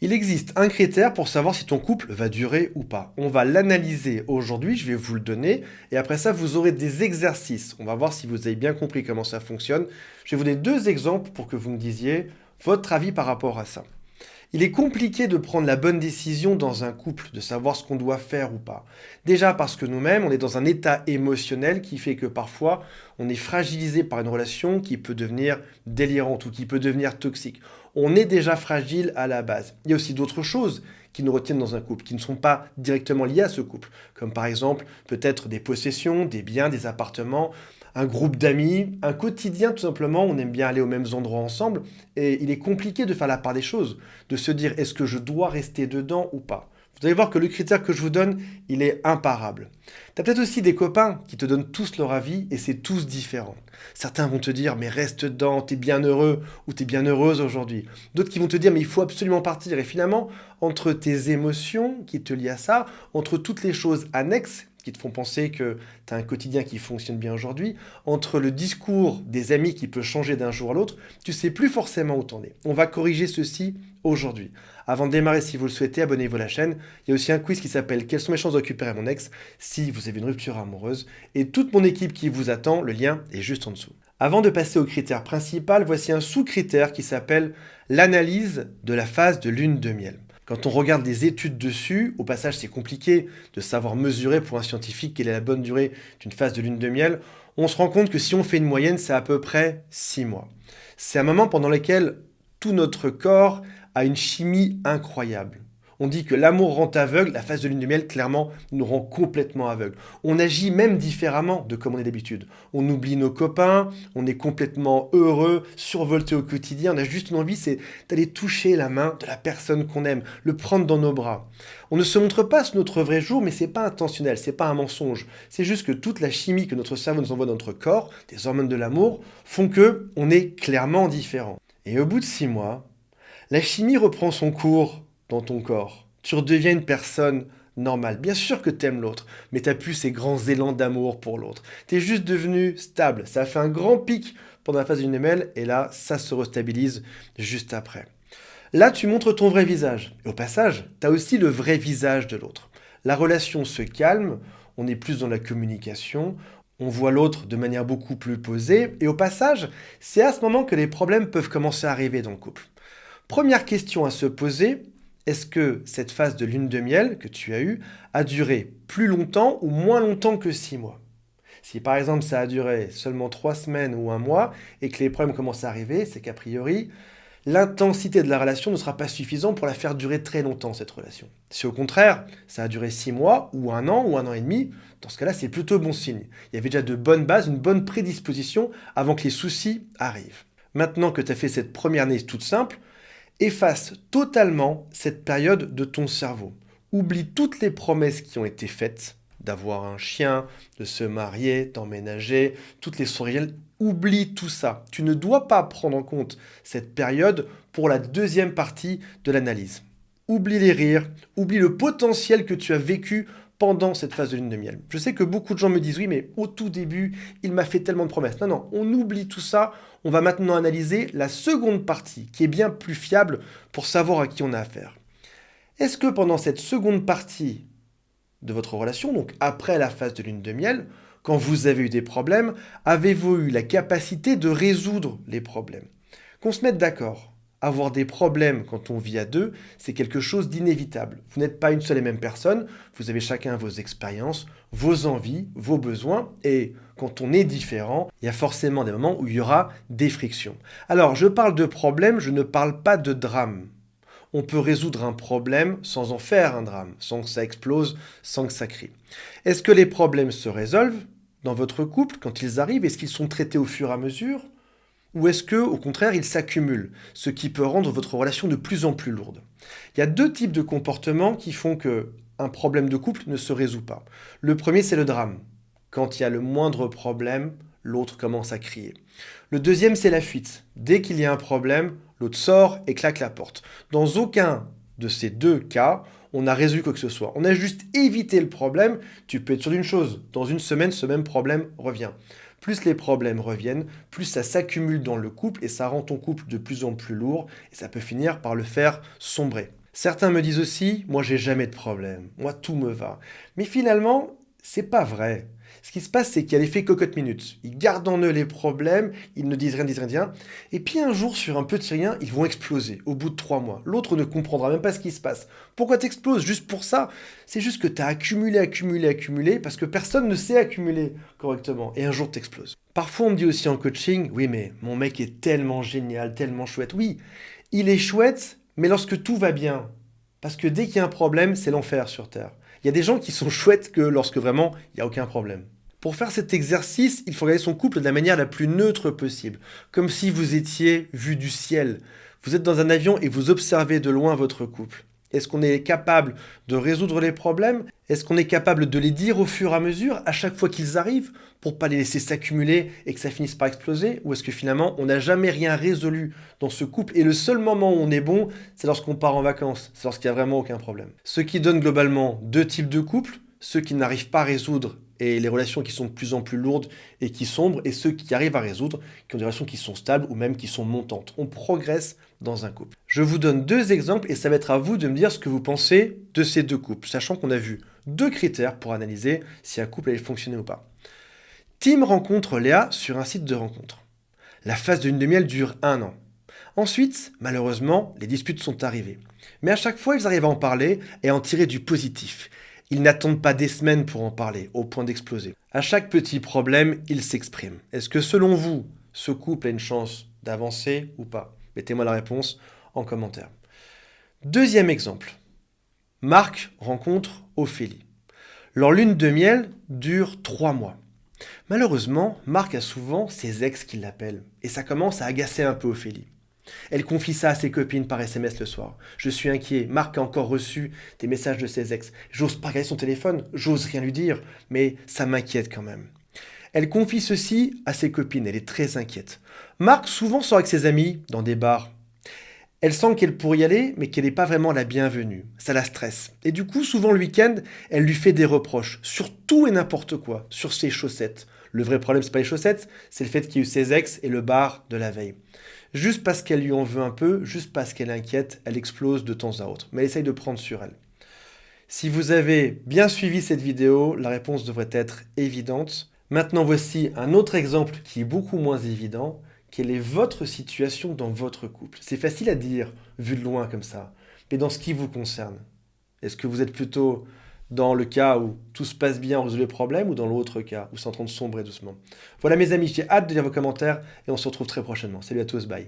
Il existe un critère pour savoir si ton couple va durer ou pas. On va l'analyser aujourd'hui, je vais vous le donner, et après ça, vous aurez des exercices. On va voir si vous avez bien compris comment ça fonctionne. Je vais vous donner deux exemples pour que vous me disiez votre avis par rapport à ça. Il est compliqué de prendre la bonne décision dans un couple, de savoir ce qu'on doit faire ou pas. Déjà parce que nous-mêmes, on est dans un état émotionnel qui fait que parfois, on est fragilisé par une relation qui peut devenir délirante ou qui peut devenir toxique. On est déjà fragile à la base. Il y a aussi d'autres choses qui nous retiennent dans un couple, qui ne sont pas directement liées à ce couple, comme par exemple peut-être des possessions, des biens, des appartements, un groupe d'amis, un quotidien tout simplement, on aime bien aller aux mêmes endroits ensemble, et il est compliqué de faire la part des choses, de se dire est-ce que je dois rester dedans ou pas. Vous allez voir que le critère que je vous donne, il est imparable. Tu as peut-être aussi des copains qui te donnent tous leur avis et c'est tous différent. Certains vont te dire mais reste dedans, t'es bien heureux ou t'es bien heureuse aujourd'hui. D'autres qui vont te dire mais il faut absolument partir. Et finalement, entre tes émotions qui te lient à ça, entre toutes les choses annexes qui te font penser que tu as un quotidien qui fonctionne bien aujourd'hui, entre le discours des amis qui peut changer d'un jour à l'autre, tu sais plus forcément où t'en es. On va corriger ceci aujourd'hui. Avant de démarrer, si vous le souhaitez, abonnez-vous à la chaîne. Il y a aussi un quiz qui s'appelle Quelles sont mes chances de récupérer mon ex si vous avez une rupture amoureuse. Et toute mon équipe qui vous attend, le lien est juste en dessous. Avant de passer au critère principal, voici un sous-critère qui s'appelle l'analyse de la phase de lune de miel. Quand on regarde des études dessus, au passage c'est compliqué de savoir mesurer pour un scientifique quelle est la bonne durée d'une phase de lune de miel, on se rend compte que si on fait une moyenne, c'est à peu près 6 mois. C'est un moment pendant lequel tout notre corps a une chimie incroyable. On dit que l'amour rend aveugle, la phase de lune de miel, clairement, nous rend complètement aveugles. On agit même différemment de comme on est d'habitude. On oublie nos copains, on est complètement heureux, survolté au quotidien. On a juste une envie, c'est d'aller toucher la main de la personne qu'on aime, le prendre dans nos bras. On ne se montre pas sous notre vrai jour, mais c'est pas intentionnel, c'est pas un mensonge. C'est juste que toute la chimie que notre cerveau nous envoie dans notre corps, des hormones de l'amour, font que on est clairement différent. Et au bout de 6 mois, la chimie reprend son cours dans ton corps. Tu redeviens une personne normale. Bien sûr que t'aimes l'autre, mais t'as plus ces grands élans d'amour pour l'autre. T'es juste devenu stable. Ça a fait un grand pic pendant la phase d'une ML, et là, ça se restabilise juste après. Là, tu montres ton vrai visage. Et au passage, t'as aussi le vrai visage de l'autre. La relation se calme, on est plus dans la communication, on voit l'autre de manière beaucoup plus posée, et au passage, c'est à ce moment que les problèmes peuvent commencer à arriver dans le couple. Première question à se poser, est-ce que cette phase de lune de miel que tu as eue a duré plus longtemps ou moins longtemps que 6 mois? Si par exemple ça a duré seulement 3 semaines ou un mois et que les problèmes commencent à arriver, c'est qu'a priori, l'intensité de la relation ne sera pas suffisante pour la faire durer très longtemps, cette relation. Si au contraire, ça a duré 6 mois ou un an et demi, dans ce cas-là, c'est plutôt bon signe. Il y avait déjà de bonnes bases, une bonne prédisposition avant que les soucis arrivent. Maintenant que tu as fait cette première analyse toute simple, efface totalement cette période de ton cerveau. Oublie toutes les promesses qui ont été faites, d'avoir un chien, de se marier, d'emménager, toutes les soirées. Oublie tout ça. Tu ne dois pas prendre en compte cette période pour la deuxième partie de l'analyse. Oublie les rires, oublie le potentiel que tu as vécu pendant cette phase de lune de miel. Je sais que beaucoup de gens me disent oui, mais au tout début, il m'a fait tellement de promesses. Non, non, on oublie tout ça. On va maintenant analyser la seconde partie, qui est bien plus fiable pour savoir à qui on a affaire. Est-ce que pendant cette seconde partie de votre relation, donc après la phase de lune de miel, quand vous avez eu des problèmes, avez-vous eu la capacité de résoudre les problèmes? Qu'on se mette d'accord. Avoir des problèmes quand on vit à deux, c'est quelque chose d'inévitable. Vous n'êtes pas une seule et même personne, vous avez chacun vos expériences, vos envies, vos besoins, et quand on est différent, il y a forcément des moments où il y aura des frictions. Alors, je parle de problèmes, je ne parle pas de drame. On peut résoudre un problème sans en faire un drame, sans que ça explose, sans que ça crie. Est-ce que les problèmes se résolvent dans votre couple quand ils arrivent? Est-ce qu'ils sont traités au fur et à mesure? Ou est-ce que, au contraire, ils s'accumulent, ce qui peut rendre votre relation de plus en plus lourde? Il y a deux types de comportements qui font que un problème de couple ne se résout pas. Le premier, c'est le drame. Quand il y a le moindre problème, l'autre commence à crier. Le deuxième, c'est la fuite. Dès qu'il y a un problème, l'autre sort et claque la porte. Dans aucun de ces deux cas, on a résolu quoi que ce soit. On a juste évité le problème. Tu peux être sûr d'une chose, dans une semaine, ce même problème revient. Plus les problèmes reviennent, plus ça s'accumule dans le couple et ça rend ton couple de plus en plus lourd et ça peut finir par le faire sombrer. Certains me disent aussi, moi j'ai jamais de problème, moi tout me va. Mais finalement, c'est pas vrai. Ce qui se passe, c'est qu'il y a l'effet cocotte minute. Ils gardent en eux les problèmes, ils ne disent rien, disent rien, disent rien. Et puis un jour, sur un petit rien, ils vont exploser au bout de 3 mois. L'autre ne comprendra même pas ce qui se passe. Pourquoi t'exploses? Juste pour ça? C'est juste que t'as accumulé, accumulé, accumulé, parce que personne ne sait accumuler correctement. Et un jour, t'exploses. Parfois, on me dit aussi en coaching, oui, mais mon mec est tellement génial, tellement chouette. Oui, il est chouette, mais lorsque tout va bien. Parce que dès qu'il y a un problème, c'est l'enfer sur Terre. Il y a des gens qui sont chouettes que lorsque vraiment il n'y a aucun problème. Pour faire cet exercice, il faut regarder son couple de la manière la plus neutre possible, comme si vous étiez vu du ciel. Vous êtes dans un avion et vous observez de loin votre couple. Est-ce qu'on est capable de résoudre les problèmes? Est-ce qu'on est capable de les dire au fur et à mesure, à chaque fois qu'ils arrivent, pour pas les laisser s'accumuler et que ça finisse par exploser? Ou est-ce que finalement, on n'a jamais rien résolu dans ce couple et le seul moment où on est bon, c'est lorsqu'on part en vacances, c'est lorsqu'il n'y a vraiment aucun problème? Ce qui donne globalement deux types de couples, ceux qui n'arrivent pas à résoudre et les relations qui sont de plus en plus lourdes et qui sombrent, et ceux qui arrivent à résoudre, qui ont des relations qui sont stables ou même qui sont montantes. On progresse dans un couple. Je vous donne deux exemples et ça va être à vous de me dire ce que vous pensez de ces deux couples, sachant qu'on a vu deux critères pour analyser si un couple allait fonctionner ou pas. Tim rencontre Léa sur un site de rencontre. La phase de lune de miel dure 1 an. Ensuite, malheureusement, les disputes sont arrivées. Mais à chaque fois, ils arrivent à en parler et à en tirer du positif. Ils n'attendent pas des semaines pour en parler, au point d'exploser. À chaque petit problème, ils s'expriment. Est-ce que selon vous, ce couple a une chance d'avancer ou pas? Mettez-moi la réponse en commentaire. Deuxième exemple. Marc rencontre Ophélie. Leur lune de miel dure 3 mois. Malheureusement, Marc a souvent ses ex qui l'appellent, et ça commence à agacer un peu Ophélie. Elle confie ça à ses copines par SMS le soir. Je suis inquiet, Marc a encore reçu des messages de ses ex. J'ose pas regarder son téléphone, j'ose rien lui dire, mais ça m'inquiète quand même. Elle confie ceci à ses copines, elle est très inquiète. Marc souvent sort avec ses amis dans des bars. Elle sent qu'elle pourrait y aller, mais qu'elle n'est pas vraiment la bienvenue. Ça la stresse. Et du coup, souvent le week-end, elle lui fait des reproches, sur tout et n'importe quoi, sur ses chaussettes. Le vrai problème, c'est pas les chaussettes, c'est le fait qu'il y ait eu ses ex et le bar de la veille. Juste parce qu'elle lui en veut un peu, juste parce qu'elle est inquiète, elle explose de temps à autre. Mais elle essaye de prendre sur elle. Si vous avez bien suivi cette vidéo, la réponse devrait être évidente. Maintenant, voici un autre exemple qui est beaucoup moins évident. Quelle est votre situation dans votre couple? C'est facile à dire, vu de loin comme ça, mais dans ce qui vous concerne. Est-ce que vous êtes plutôt dans le cas où tout se passe bien, on résout les problèmes, ou dans l'autre cas où c'est en train de sombrer doucement? Voilà mes amis, j'ai hâte de lire vos commentaires et on se retrouve très prochainement. Salut à tous, bye.